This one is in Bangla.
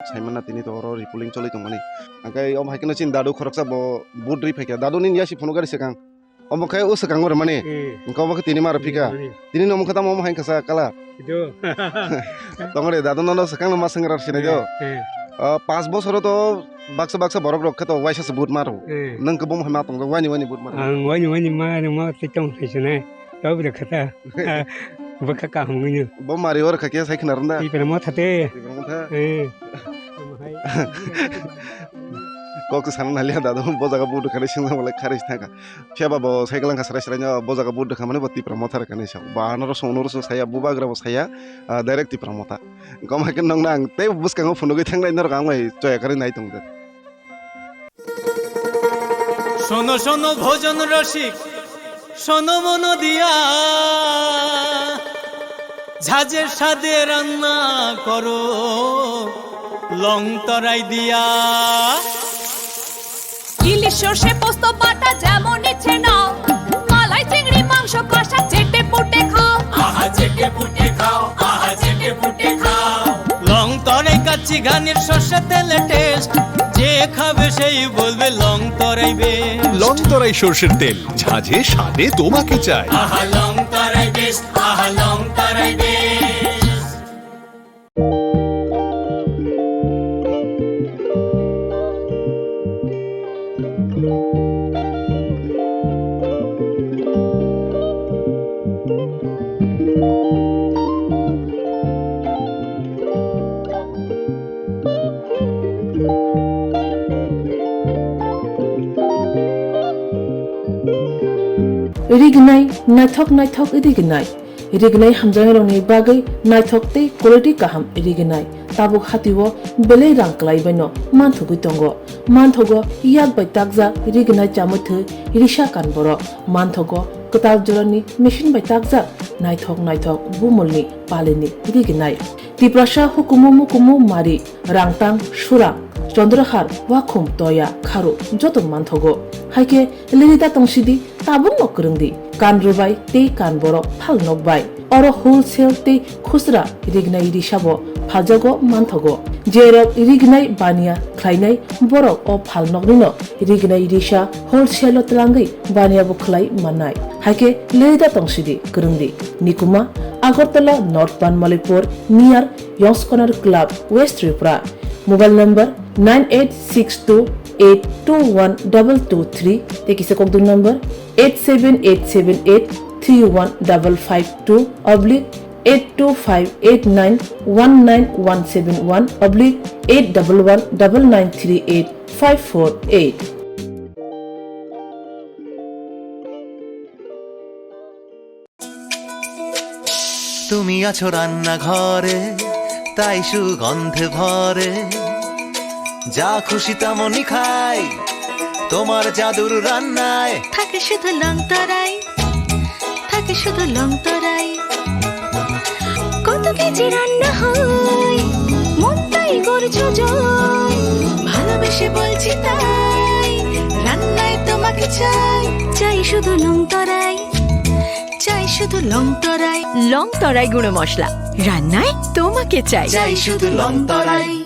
Saimana tini to oro ripuling choli tong mani. Angkai om haikena chin dadu khoroksa bo budri pheka. Dadu nin yasi phono gari sekang. Om kai o sekang ore mani. Engkau bak tini mar phika. Tini nom khata om hain kasa kala. Itu. Tongore dadu nono sekang nama sengrar sini jo. 5 বছর তো বাক্সা বরফ রক্ষে তো ওয়াইসা বুট মারো নং কবম হামা তং ওয়ানি বুট মারো Wani ma tecong sesuna. Tahu ber kata. Bakaka hungnya. বম মারি ওর খাকে সাইখ নারন্দা Ipan mo thate. কক সান নালিয়া দাদু বজাগা বুট খারে সিংনা বলে খারিস থাকা ফেবা ব সাইকেলাং খাসরা সরাইনা বজাগা বুট খামানে বতি প্রমথার কানে সাও বানর সোনর সায়া বুবাগ্রা সায়া ডাইরেক্ট প্রমথা গম হাকে নং নাং তে বুসকাং ফুনুগৈ থাংনাই নর গাंगाय জয় করে নাই তং শোনো শোনো ভোজন রসিক শোনো মন দিয়া ঝাঁঝের সাদে রান্না করো লং তরাই দিয়া ইলিশ সর্ষে পোস্ত বাটা যেমন ইচ্ছে নাও মালাই চিংড়ি মাংস কষা চেটে পুটে খাও আহা চেটে পুটে খাও আহা চেটে পুটে খাও লং তরাই কাচ্চি ঘানির সর্ষে তেলে টেস্ট যে খাবে সেই বলবে লং তরাই বেশ লং তরাই সর্ষের তেল ঝাঁঝে স্বাদে তোমাকে চাই আহা লং তরাই বেশ আহা লং তরাই বেশ Rignai naithok irignai rignai hamjang rongni bagai naithok tei quality kaham rignai tabuk hatiwo belai rang klai baino manthugui tongo manthogo yak bai takja rignai chamuthu risha kan boro manthogo ketal jorani machine bai takja naithok bumulni palini rignai tiprasha hukumu mari rangtang surang চন্দ্রহার ওয়াখুম তয়া খারু যত মানথগো হাইকে লিরিদা তংসিদি তাবুং নকরংদি কান রুবাই তে কান বরক ফাল নকবাই অর হোলসেল তে খুচরা রিগনাই রিসাবো ফালজাগো মানথগো জেরক রিগনাই বানিয়া খ্লাইনাই বরক ও ফাল নকনিনো রিগনাই রিসা হোলসেল তলাঙ্গি বানিয়াবো খ্লাই মাননাই হাইকে লিরিদা তংসিদি করংদি নিকুমা আগরতলা নর্থ বানমালিপুর নিয়ার ইয়ংসকনার club west Tripura mobile number 9862821223 tekise kokdun number 87878315552 oblique 82589191171 oblique 8119938 তুমি আছো রান্না ঘরে তাই সুগন্ধে ভরে যা খুশি তেমনই খাই তোমার জাদুর রান্নায় থাকে শুধু লং তরাই থাকে শুধু লং তরাই কত কেজি রান্না হয় মন তাই করছো জয় ভালোবেসে বলছি তাই রান্নায় তোমাকে চাই শুধু লং তরাই চাই শুধু লং তরাই লং তরাই গুঁড়ো মশলা রান্নায় তোমাকে চাই চাই শুধু লং তরাই